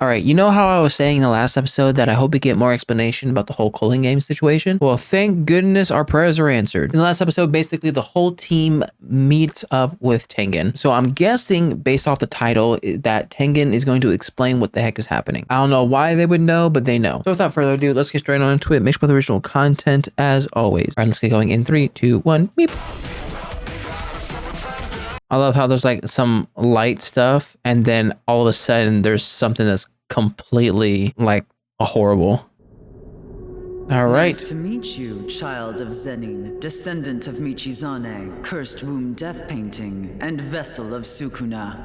All right, you know how I was saying in the last episode that I hope we get more explanation about the whole culling game situation? Well, thank goodness our prayers are answered. In the last episode, basically the whole team meets up with Tengen. So I'm guessing based off the title that Tengen is going to explain what the heck is happening. I don't know why they would know, but they know. So without further ado, let's get straight on into it. Make sure with original content as always. All right, let's get going in 3, 2, 1, beep. I love how there's like some light stuff and then all of a sudden there's something that's completely like a horrible. All right. Nice to meet you, child of Zenin, descendant of Michizane, cursed womb death painting, and vessel of Sukuna.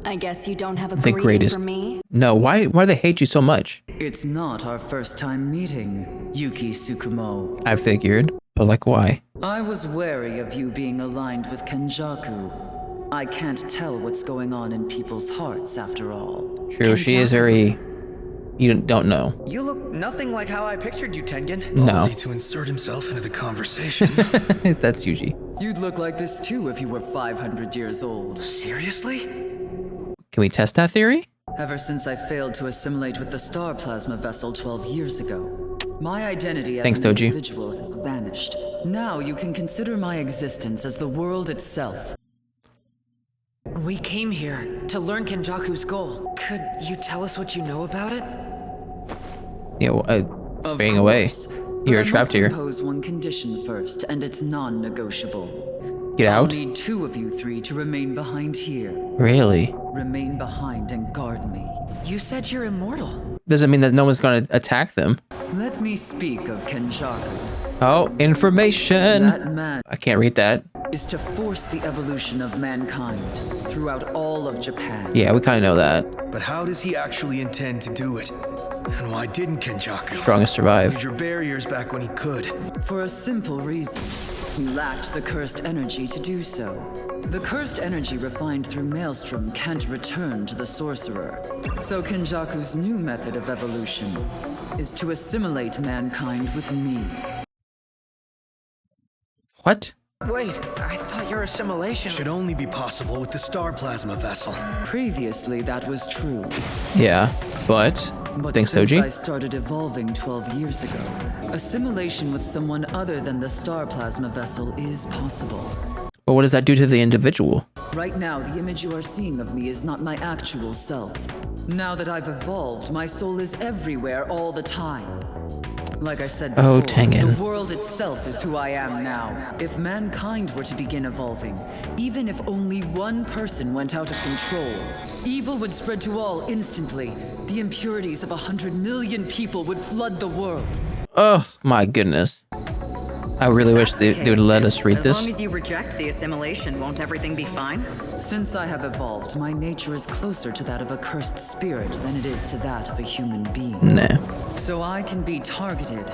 I guess you don't have a The greeting greatest. for me? No, why do they hate you so much? It's not our first time meeting, Yuki Tsukumo. I figured, but like why? I was wary of you being aligned with Kenjaku. I can't tell what's going on in people's hearts after all. True, she is very... You don't know. You look nothing like how I pictured you, Tengen. No. Ballsy to insert himself into the conversation. That's Yuji. You'd look like this too if you were 500 years old. Seriously? Can we test that theory? Ever since I failed to assimilate with the star plasma vessel 12 years ago, my identity as Thanks, an Toji. individual has vanished. Now you can consider my existence as the world itself. We came here to learn Kenjaku's goal. Could you tell us what you know about it? Yeah, well, it's fading away. You're trapped here. I must impose one condition first, and it's non-negotiable. Get I'll out? need 2 of you 3 to remain behind here. Really? Remain behind and guard me. You said you're immortal. Doesn't mean that no one's gonna attack them. Let me speak of Kenjaku. Oh, information! That man I can't read that. is to force the evolution of mankind throughout all of Japan. Yeah, we kind of know that. But how does he actually intend to do it? And why didn't Kenjaku? Strongest survive. Use your barriers back when he could. For a simple reason. He lacked the cursed energy to do so. The cursed energy refined through Maelstrom can't return to the sorcerer. So Kenjaku's new method of evolution is to assimilate mankind with me. What? Wait, I thought your assimilation... Should only be possible with the star plasma vessel. Previously, that was true. Yeah, but thanks, since I Soji. started evolving 12 years ago, assimilation with someone other than the star plasma vessel is possible. But what does that do to the individual? Right now, the image you are seeing of me is not my actual self. Now that I've evolved, my soul is everywhere all the time. Like I said before, Oh, Tengen. the world itself is who I am now. If mankind were to begin evolving, even if only one person went out of control, evil would spread to all instantly. The impurities of 100 million people would flood the world. Oh my goodness. I really wish they would let us read As this. long as you reject the assimilation, won't everything be fine? Since I have evolved, my nature is closer to that of a cursed spirit than it is to that of a human being. Nah. So I can be targeted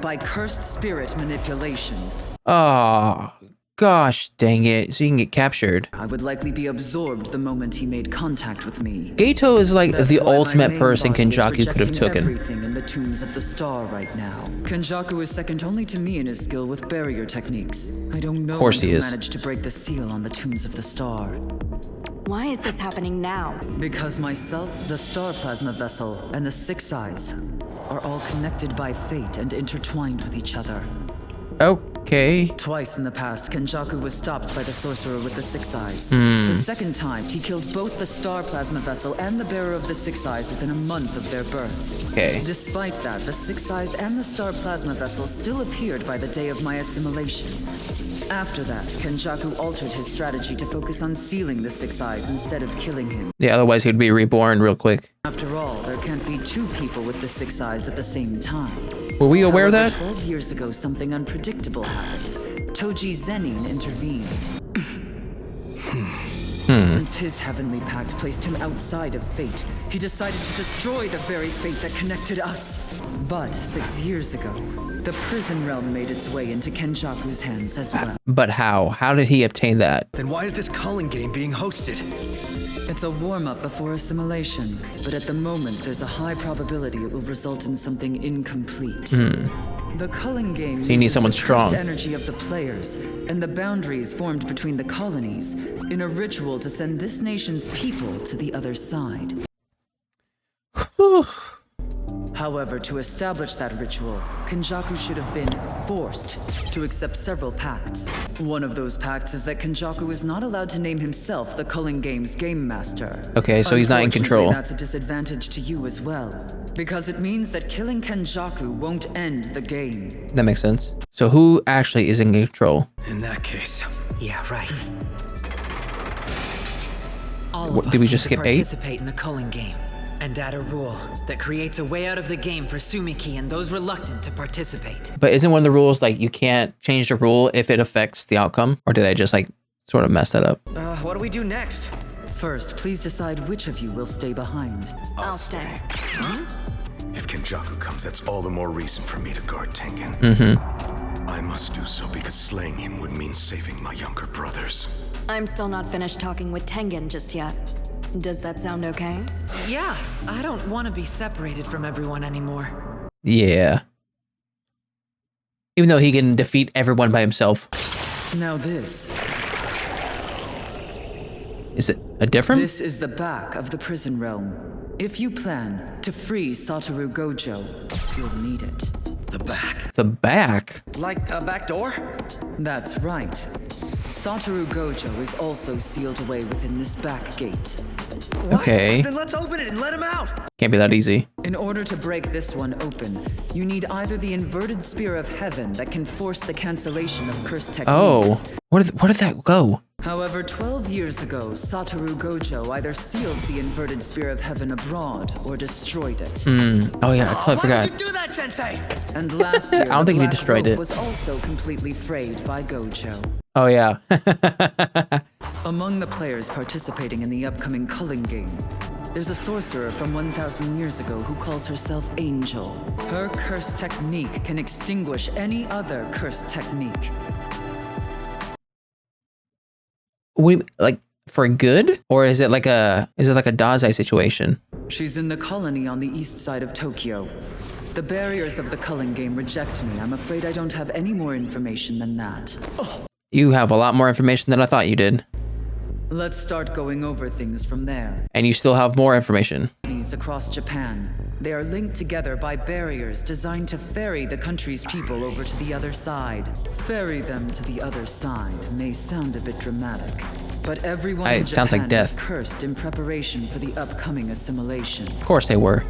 by cursed spirit manipulation. Oh, gosh dang it. So you can get captured. I would likely be absorbed the moment he made contact with me. Gato is like That's the why my ultimate main person body is Kenjaku could have rejecting taken. everything in the tombs of the star right now. Kenjaku is second only to me in his skill with barrier techniques. I don't know Of course he who is. managed to break the seal on the tombs of the star. Why is this happening now? Because myself, the star plasma vessel, and the Six Eyes are all connected by fate and intertwined with each other. Okay. Twice in the past, Kenjaku was stopped by the sorcerer with the Six Eyes. Hmm. The second time, he killed both the star plasma vessel and the bearer of the Six Eyes within a month of their birth. Okay. Despite that, the Six Eyes and the star plasma vessel still appeared by the day of my assimilation. After that, Kenjaku altered his strategy to focus on sealing the Six Eyes instead of killing him. Yeah, otherwise he'd be reborn real quick. After all, there can't be 2 people with the Six Eyes at the same time. Were we aware of However, that? 12 years ago, something unpredictable happened. Toji Zenin intervened. Since his heavenly pact placed him outside of fate, he decided to destroy the very fate that connected us. But 6 years ago, the prison realm made its way into Kenjaku's hands as well. But how? How did he obtain that? Then why is this culling game being hosted? It's a warm-up before assimilation, but at the moment there's a high probability it will result in something incomplete. The culling game So you need uses someone the strong. cursed energy of the players and the boundaries formed between the colonies in a ritual to send this nation's people to the other side. However, to establish that ritual, Kenjaku should have been forced to accept several pacts. One of those pacts is that Kenjaku is not allowed to name himself the Culling Games Game Master. Okay, so he's not in control. That's a disadvantage to you as well, because it means that killing Kenjaku won't end the game. That makes sense. So who actually is in control? In that case, Yeah, right. All What, of did us we need just to skip 8? participate in the culling game and add a rule that creates a way out of the game for Sumiki and those reluctant to participate. But isn't one of the rules like you can't change the rule if it affects the outcome? Or did I just like sort of mess that up? What do we do next? First, please decide which of you will stay behind. I'll stay. If Kenjaku comes, that's all the more reason for me to guard Tengen. I must do so because slaying him would mean saving my younger brothers. I'm still not finished talking with Tengen just yet. Does that sound okay? Yeah, I don't want to be separated from everyone anymore. Yeah. Even though he can defeat everyone by himself. Now this. Is it a different? This is the back of the prison realm. If you plan to free Satoru Gojo, you'll need it. the back. The back? Like a back door? That's right. Satoru Gojo is also sealed away within this back gate. Okay. Then let's open it and let him out. Can't be that easy. In order to break this one open, you need either the inverted spear of heaven that can force the cancellation of cursed techniques. Oh, where did that go? However, 12 years ago, Satoru Gojo either sealed the inverted spear of heaven abroad or destroyed it. Oh yeah, I totally Why forgot. would you do that, Sensei? And last year, I don't the think he black destroyed rope it. was also completely frayed by Gojo. Oh yeah. Among the players participating in the upcoming culling game, there's a sorcerer from 1,000 years ago who calls herself Angel. Her curse technique can extinguish any other curse technique. We like for good, or is it like a Dazai situation? She's in the colony on the east side of Tokyo. The barriers of the culling game reject me. I'm afraid I don't have any more information than that. You have a lot more information than I thought you did, Let's start going over things from there. and you still have more information. Colonies across Japan. They are linked together by barriers designed to ferry the country's people over to the other side. Ferry them to the other side may sound a bit dramatic, but everyone in It sounds like Japan is death. cursed in preparation for the upcoming assimilation. Of course they were.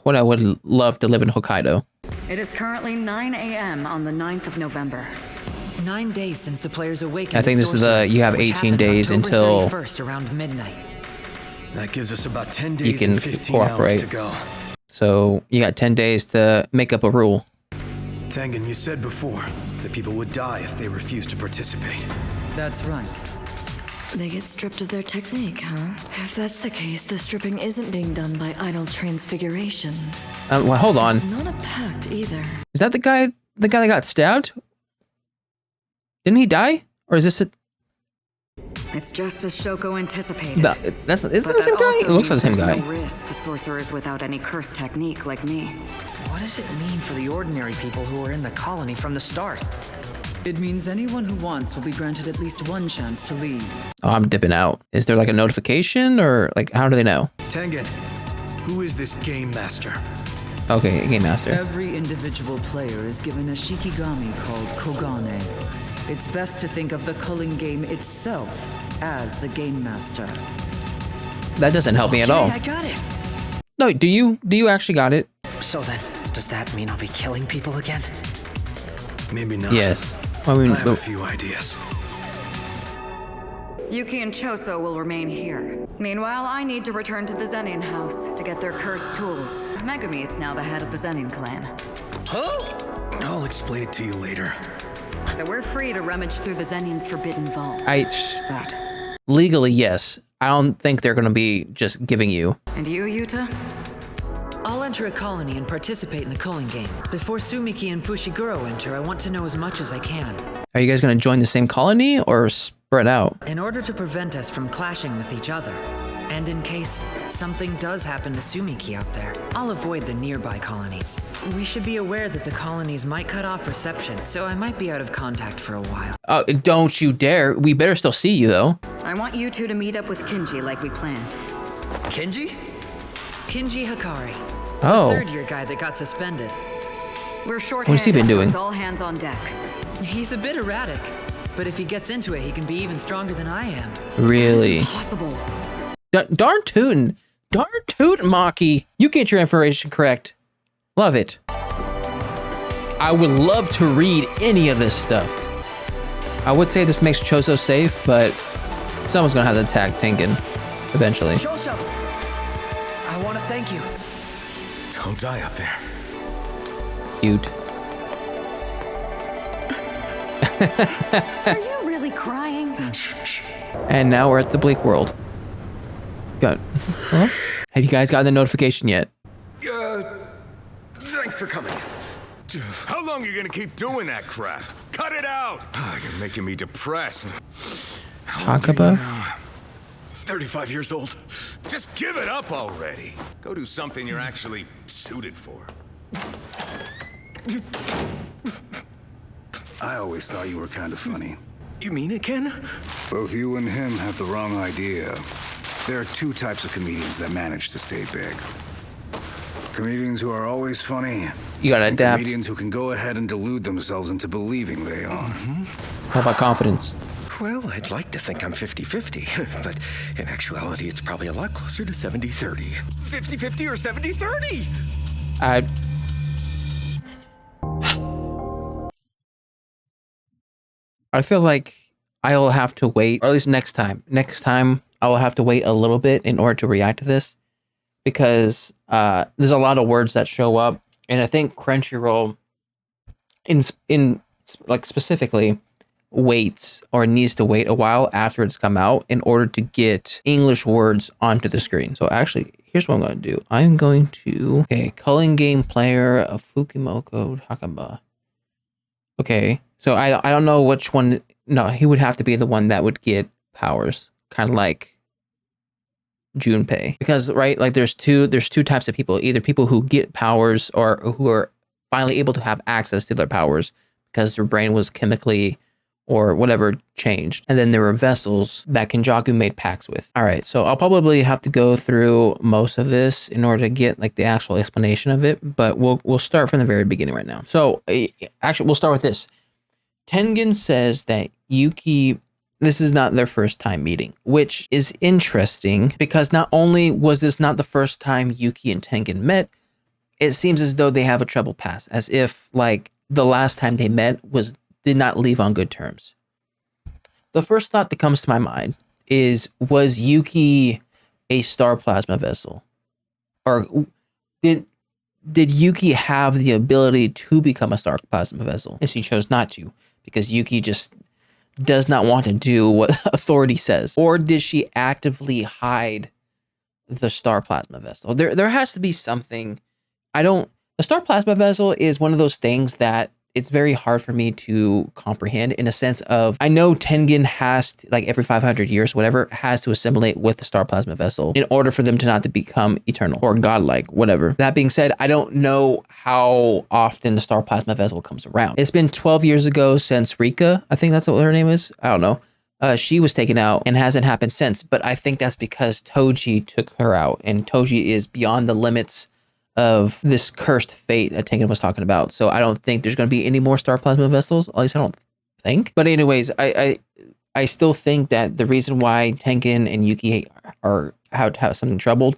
What I would love to live in Hokkaido. It is currently 9 a.m. on the 9th of November. 9 days since the players awakened. I think the this is sorcerers, you have which 18 happened days October until 31st around midnight. That gives us about 10 days can and 15 cooperate. hours to go. So you got 10 days to make up a rule. Tengen, you said before that people would die if they refused to participate. That's right. They get stripped of their technique, huh? If that's the case, the stripping isn't being done by idle transfiguration. Well, hold on. It's not a pact either. Is that the guy that got stabbed? Didn't he die? Or is this It's just as Shoko anticipated. isn't that the same But guy? that also It looks like the same means guy. there's no risk to sorcerers without any cursed technique like me. What does it mean for the ordinary people who are in the colony from the start? It means anyone who wants will be granted at least one chance to leave. Oh, I'm dipping out. Is there like a notification or like how do they know? Tengen, who is this game master? Okay, Game Master. Every individual player is given a shikigami called Kogane. It's best to think of the culling game itself as the game master. That doesn't help me at all. I got it. No, do you actually got it? So then, does that mean I'll be killing people again? Maybe not. Yes. I mean, I have a few ideas. Yuki and Choso will remain here. Meanwhile, I need to return to the Zenin house to get their cursed tools. Megumi is now the head of the Zenin clan. I'll explain it to you later. So we're free to rummage through the Zenin's forbidden vault. legally, yes. I don't think they're going to be just giving you. And you, Yuta? I'll enter a colony and participate in the culling game. Before Sumiki and Fushiguro enter, I want to know as much as I can. Are you guys going to join the same colony or spread out? In order to prevent us from clashing with each other, and in case something does happen to Sumiki out there, I'll avoid the nearby colonies. We should be aware that the colonies might cut off reception, so I might be out of contact for a while. Oh, don't you dare. We better still see you, though. I want you two to meet up with Kinji like we planned. Kenji? Kinji Hikari. Oh. The third-year guy that got suspended. We're short. What's he been doing? All hands on deck. He's a bit erratic, but if he gets into it, he can be even stronger than I am. Really? Impossible. Darn tootin'. Darn tootin', Maki. You get your information correct. Love it. I would love to read any of this stuff. I would say this makes Choso safe, but someone's gonna have to attack Tengen eventually. Choso, I want to thank you. Don't die out there. Cute. Are you really crying? And now we're at the Bleak World. Got. Huh? Have you guys gotten the notification yet? Thanks for coming. How long are you gonna keep doing that crap? Cut it out! You're making me depressed. Hakaba? 35 years old. Just give it up already. Go do something you're actually suited for. I always thought you were kind of funny. You mean it, Ken? Both you and him have the wrong idea. There are two types of comedians that manage to stay big. Comedians who are always funny. You gotta and adapt. comedians who can go ahead and delude themselves into believing they are. How about confidence? Well, I'd like to think I'm 50-50, but in actuality, it's probably a lot closer to 70-30. 50-50 or 70-30? I feel like I will have to wait, or at least next time. Next time, I will have to wait a little bit in order to react to this, because there's a lot of words that show up, and I think Crunchyroll, in like specifically, waits or needs to wait a while after it's come out in order to get English words onto the screen. So actually, here's what I'm going to do. I'm going to culling game player of Fukimoko Takaba. Okay, so I don't know which one. No, he would have to be the one that would get powers, kind of like Junpei, because right, like there's two types of people. Either people who get powers or who are finally able to have access to their powers because their brain was chemically or whatever changed. And then there were vessels that Kenjaku made pacts with. All right, so I'll probably have to go through most of this in order to get like the actual explanation of it, but we'll start from the very beginning right now. So actually, we'll start with this. Tengen says that Yuki, this is not their first time meeting, which is interesting because not only was this not the first time Yuki and Tengen met, it seems as though they have a troubled past, as if like the last time they met did not leave on good terms. The first thought that comes to my mind is, was Yuki a star plasma vessel? Or did Yuki have the ability to become a star plasma vessel? And she chose not to because Yuki just does not want to do what authority says. Or did she actively hide the star plasma vessel? There has to be something. The star plasma vessel is one of those things that it's very hard for me to comprehend, in a sense of, I know Tengen has to, like every 500 years, whatever, has to assimilate with the star plasma vessel in order for them to not to become eternal or godlike, whatever. That being said, I don't know how often the star plasma vessel comes around. It's been 12 years ago since Rika, I think that's what her name is. I don't know. She was taken out and hasn't happened since, but I think that's because Toji took her out, and Toji is beyond the limits of this cursed fate that Tengen was talking about. So I don't think there's going to be any more star plasma vessels. At least I don't think. But anyways, I still think that the reason why Tengen and Yuki have something troubled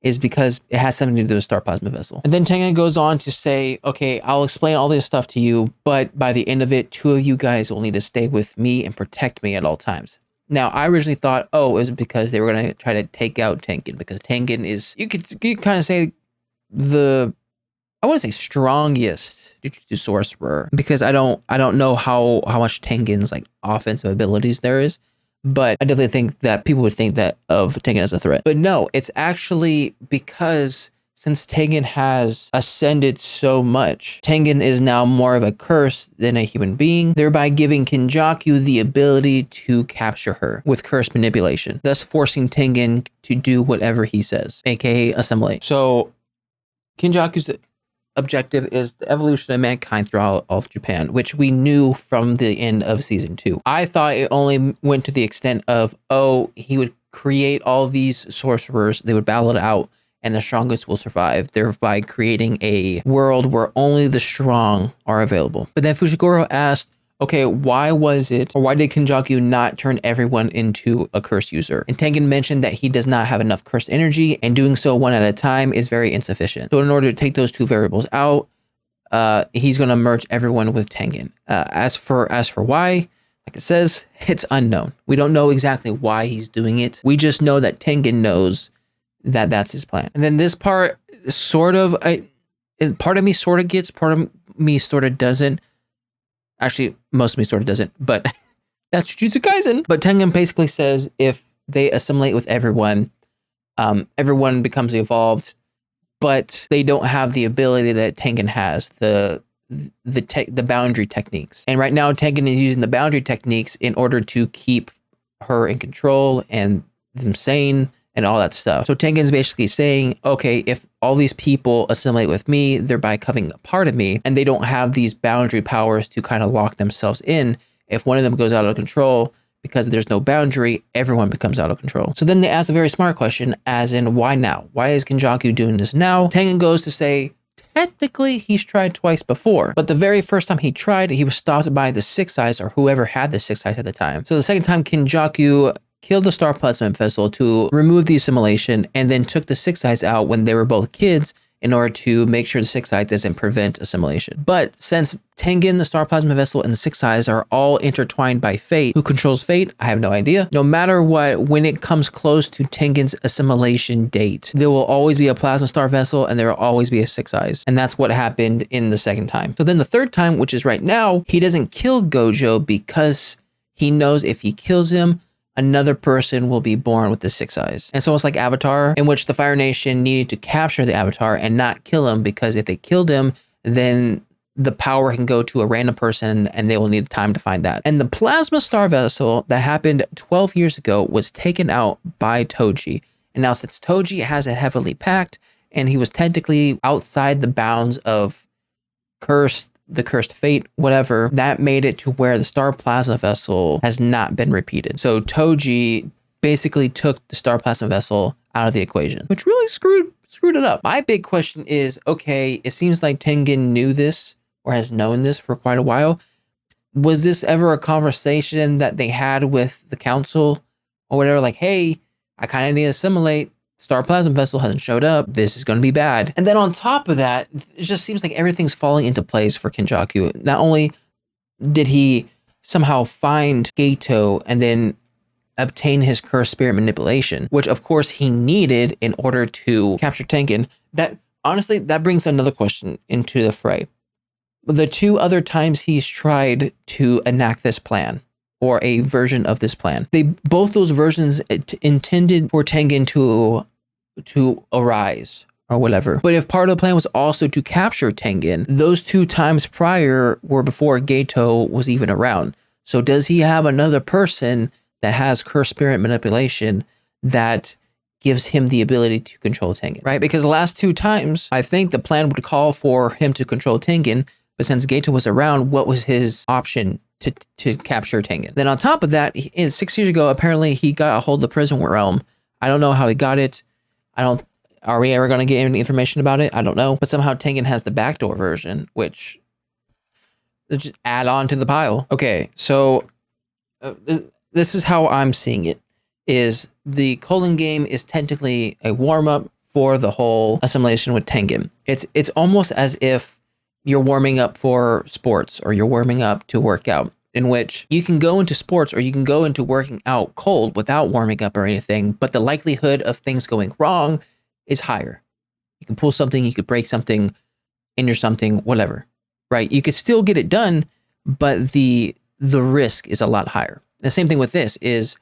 is because it has something to do with star plasma vessel. And then Tengen goes on to say, okay, I'll explain all this stuff to you, but by the end of it, two of you guys will need to stay with me and protect me at all times. Now, I originally thought, it was because they were going to try to take out Tengen, because Tengen is, you could kind of say, I wouldn't say strongest Jujutsu sorcerer, because I don't know how much Tengen's like offensive abilities there is, but I definitely think that people would think that of Tengen as a threat. But no, it's actually because since Tengen has ascended so much, Tengen is now more of a curse than a human being, thereby giving Kenjaku the ability to capture her with curse manipulation, thus forcing Tengen to do whatever he says, aka assimilate. So Kenjaku's objective is the evolution of mankind throughout all of Japan, which we knew from the end of season 2. I thought it only went to the extent of, he would create all these sorcerers, they would battle it out, and the strongest will survive, thereby creating a world where only the strong are available. But then Fushiguro asked, okay, why did Kenjaku not turn everyone into a curse user? And Tengen mentioned that he does not have enough cursed energy, and doing so one at a time is very insufficient. So in order to take those two variables out, he's going to merge everyone with Tengen. As for why, like it says, it's unknown. We don't know exactly why he's doing it. We just know that Tengen knows that that's his plan. And then this part, part of me sort of gets, part of me sort of doesn't. Actually, most of me sort of doesn't, but that's Jujutsu Kaisen. But Tengen basically says if they assimilate with everyone, everyone becomes evolved, but they don't have the ability that Tengen has, the boundary techniques. And right now, Tengen is using the boundary techniques in order to keep her in control and them sane and all that stuff. So Tengen's basically saying, okay, if all these people assimilate with me, thereby becoming a part of me, and they don't have these boundary powers to kind of lock themselves in, if one of them goes out of control, because there's no boundary, everyone becomes out of control. So then they ask a very smart question, as in, why now? Why is Kenjaku doing this now? Tengen goes to say, technically, he's tried twice before, but the very first time he tried, he was stopped by the Six Eyes, or whoever had the Six Eyes at the time. So the second time, Kenjaku killed the Star Plasma Vessel to remove the assimilation, and then took the Six Eyes out when they were both kids in order to make sure the Six Eyes doesn't prevent assimilation. But since Tengen, the Star Plasma Vessel, and the Six Eyes are all intertwined by fate, who controls fate? I have no idea. No matter what, when it comes close to Tengen's assimilation date, there will always be a Plasma Star Vessel, and there will always be a Six Eyes. And that's what happened in the second time. So then the third time, which is right now, he doesn't kill Gojo because he knows if he kills him, another person will be born with the Six Eyes. And so it's like Avatar, in which the Fire Nation needed to capture the Avatar and not kill him, because if they killed him, then the power can go to a random person and they will need time to find that. And the Plasma Star Vessel that happened 12 years ago was taken out by Toji. And now since Toji has it heavily packed, and he was technically outside the bounds of the cursed fate, whatever, that made it to where the Star Plasma Vessel has not been repeated. So Toji basically took the Star Plasma Vessel out of the equation, which really screwed it up. My big question is, okay, it seems like Tengen knew this or has known this for quite a while. Was this ever a conversation that they had with the council or whatever? Like, hey, I kind of need to assimilate. Star Plasma Vessel hasn't showed up. This is going to be bad. And then on top of that, it just seems like everything's falling into place for Kenjaku. Not only did he somehow find Geto and then obtain his cursed spirit manipulation, which of course he needed in order to capture Tengen, that honestly, that brings another question into the fray. The two other times he's tried to enact this plan, or a version of this plan, both those versions intended for Tengen to arise or whatever. But if part of the plan was also to capture Tengen, those two times prior were before Geto was even around. So does he have another person that has cursed spirit manipulation that gives him the ability to control Tengen, right? Because the last two times, I think the plan would call for him to control Tengen, but since Geto was around, what was his option to capture Tengen? Then on top of that, 6 years ago, apparently he got a hold of the prison realm. I don't know how he got it. Are we ever going to get any information about it? I don't know. But somehow Tengen has the backdoor version, which let's just add on to the pile. Okay, so this is how I'm seeing it. Is the Colon game is technically a warm-up for the whole assimilation with Tengen. It's almost as if you're warming up for sports, or you're warming up to work out, in which you can go into sports or you can go into working out cold without warming up or anything, but the likelihood of things going wrong is higher. You can pull something, you could break something, injure something, whatever, right? You could still get it done, but the risk is a lot higher. The same thing with this is,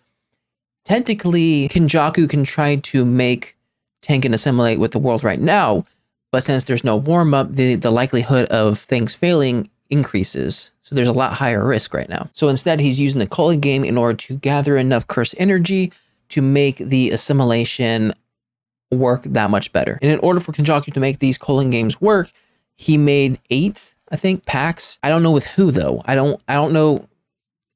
technically, Kenjaku can try to make Tengen assimilate with the world right now, but since there's no warm-up, the likelihood of things failing increases. So there's a lot higher risk right now. So instead, he's using the Colon game in order to gather enough cursed energy to make the assimilation work that much better. And in order for Kenjaku to make these Colon games work, he made 8, I think, packs. I don't know with who, though. I don't know.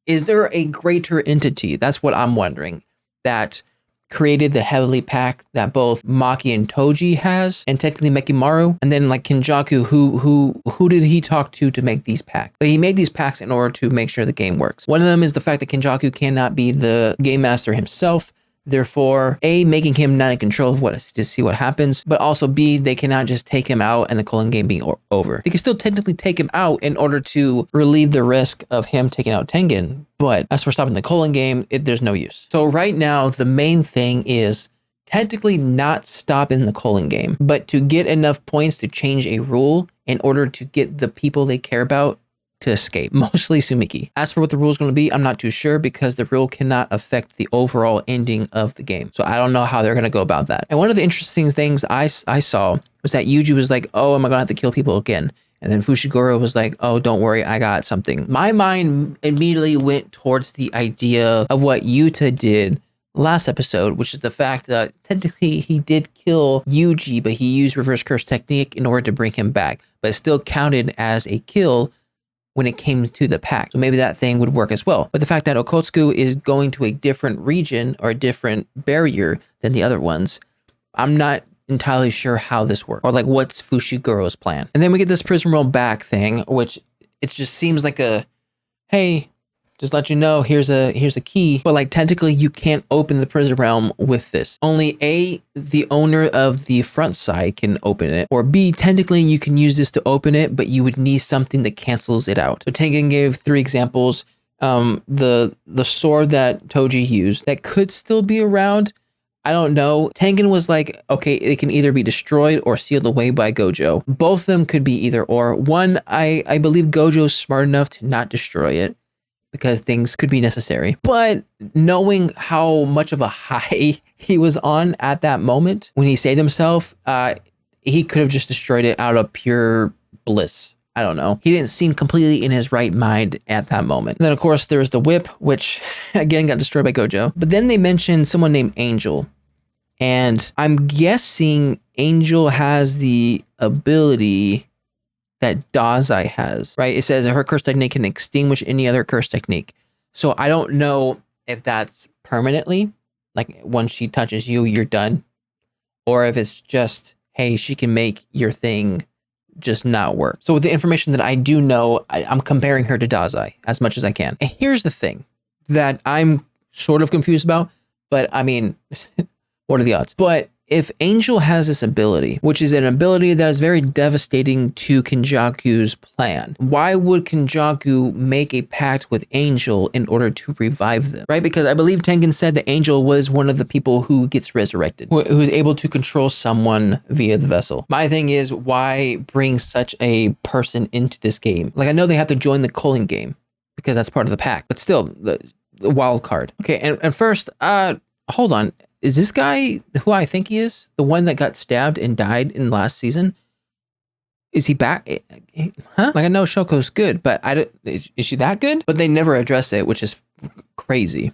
Is there a greater entity? That's what I'm wondering. That created the heavenly pact that both Maki and Toji has, and technically Mekimaru, and then like Kenjaku, who did he talk to make these pacts? But he made these pacts in order to make sure the game works. One of them is the fact that Kenjaku cannot be the game master himself. Therefore, A, making him not in control of to see what happens, but also B, they cannot just take him out and the culling game being over. They can still technically take him out in order to relieve the risk of him taking out Tengen, but as for stopping the culling game, there's no use. So right now, the main thing is technically not stopping the culling game, but to get enough points to change a rule in order to get the people they care about to escape, mostly Sumiki. As for what the rule is going to be, I'm not too sure because the rule cannot affect the overall ending of the game. So I don't know how they're going to go about that. And one of the interesting things I saw was that Yuji was like, oh, am I going to have to kill people again? And then Fushiguro was like, oh, don't worry, I got something. My mind immediately went towards the idea of what Yuta did last episode, which is the fact that technically he did kill Yuji, but he used reverse curse technique in order to bring him back, but it still counted as a kill when it came to the pact. So maybe that thing would work as well. But the fact that Okotsuku is going to a different region or a different barrier than the other ones, I'm not entirely sure how this works or like what's Fushiguro's plan. And then we get this prison roll back thing, which it just seems like a, hey, just let you know, here's a key. But like technically you can't open the prison realm with this. Only A, the owner of the front side can open it, or B, technically you can use this to open it, but you would need something that cancels it out. So Tengen gave 3 examples. The sword that Toji used that could still be around, I don't know. Tengen was like, okay, it can either be destroyed or sealed away by Gojo. Both of them could be either or. One, I believe Gojo's smart enough to not destroy it, because things could be necessary. But knowing how much of a high he was on at that moment when he saved himself, he could have just destroyed it out of pure bliss. I don't know. He didn't seem completely in his right mind at that moment. And then, of course, there was the whip, which, again, got destroyed by Gojo. But then they mentioned someone named Angel. And I'm guessing Angel has the ability that Dazai has, right? It says her curse technique can extinguish any other curse technique. So I don't know if that's permanently, like once she touches you, you're done. Or if it's just, hey, she can make your thing just not work. So with the information that I do know, I'm comparing her to Dazai as much as I can. And here's the thing that I'm sort of confused about, but I mean, what are the odds? But if Angel has this ability, which is an ability that is very devastating to Kenjaku's plan, why would Kenjaku make a pact with Angel in order to revive them, right? Because I believe Tengen said that Angel was one of the people who gets resurrected, who is able to control someone via the vessel. My thing is, why bring such a person into this game? Like, I know they have to join the culling game because that's part of the pact, but still, the wild card. Okay, and first, hold on. Is this guy who I think he is, the one that got stabbed and died in last season? Is he back? Huh? Like, I know Shoko's good, but is she that good? But they never address it, which is crazy.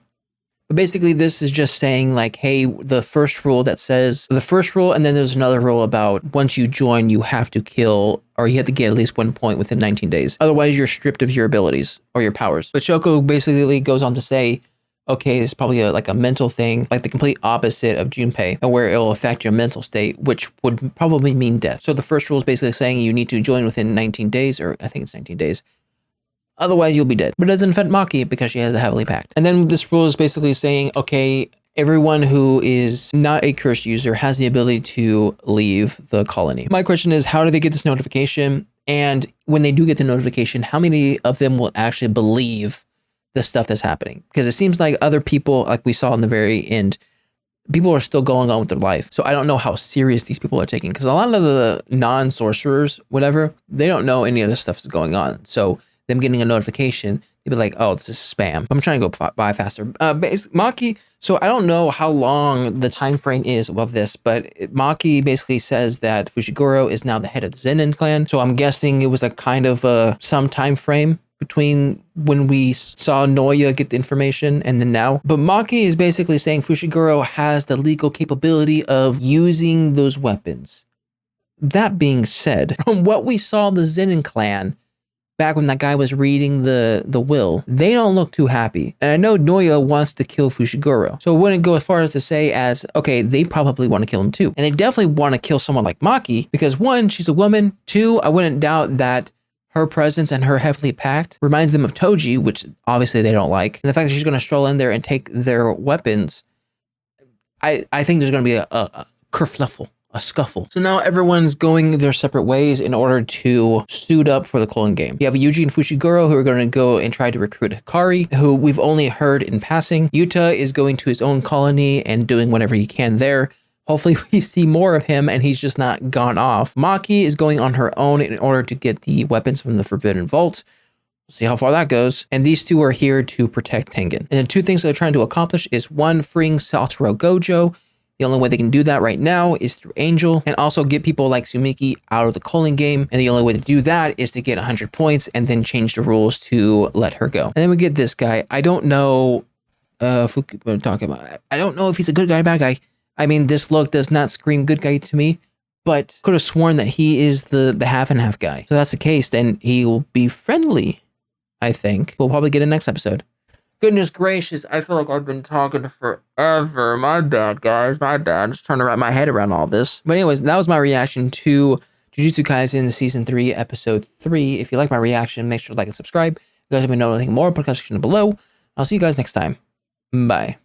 But basically, this is just saying like, hey, the first rule, and then there's another rule about once you join, you have to kill, or you have to get at least 1 point within 19 days. Otherwise, you're stripped of your abilities or your powers. But Shoko basically goes on to say, okay, it's probably like a mental thing, like the complete opposite of Junpei, and where it'll affect your mental state, which would probably mean death. So the first rule is basically saying you need to join within 19 days, or I think it's 19 days. Otherwise, you'll be dead. But it doesn't affect Maki because she has the heavenly pact. And then this rule is basically saying, okay, everyone who is not a curse user has the ability to leave the colony. My question is, how do they get this notification? And when they do get the notification, how many of them will actually believe the stuff that's happening? Because it seems like other people, like we saw in the very end, people are still going on with their life. So I don't know how serious these people are taking, because a lot of the non-sorcerers, whatever, they don't know any of this stuff is going on. So them getting a notification, they'd be like, oh, this is spam. I'm trying to go by faster. Maki, so I don't know how long the time frame is of this, but Maki basically says that Fushiguro is now the head of the Zenin clan. So I'm guessing it was a kind of some time frame between when we saw Noya get the information and then now. But Maki is basically saying Fushiguro has the legal capability of using those weapons. That being said, from what we saw the Zenin clan, back when that guy was reading the will, they don't look too happy. And I know Noya wants to kill Fushiguro. So it wouldn't go as far as to say as, okay, they probably want to kill him too. And they definitely want to kill someone like Maki because 1, she's a woman. 2, I wouldn't doubt that her presence and her heavenly pact reminds them of Toji, which obviously they don't like. And the fact that she's going to stroll in there and take their weapons, I think there's going to be a kerfluffle. A scuffle. So now everyone's going their separate ways in order to suit up for the Culling game. You have Yuji and Fushiguro who are going to go and try to recruit Hikari, who we've only heard in passing. Yuta is going to his own colony and doing whatever he can there. Hopefully we see more of him and he's just not gone off. Maki is going on her own in order to get the weapons from the Forbidden Vault. We'll see how far that goes. And these two are here to protect Tengen. And the 2 things they're trying to accomplish is 1, freeing Satoru Gojo. The only way they can do that right now is through Angel, and also get people like Tsumiki out of the Culling game. And the only way to do that is to get 100 points and then change the rules to let her go. And then we get this guy. I don't know what I'm talking about. I don't know if he's a good guy or bad guy. I mean, this look does not scream good guy to me, but could have sworn that he is the half and half guy. So that's the case, then he will be friendly, I think. We'll probably get a next episode. Goodness gracious, I feel like I've been talking forever. My bad, guys. My bad. Just trying to wrap my head around all this. But anyways, that was my reaction to Jujutsu Kaisen Season 3, Episode 3. If you like my reaction, make sure to like and subscribe. If you guys want me to know anything more, put a comment section below. I'll see you guys next time. Bye.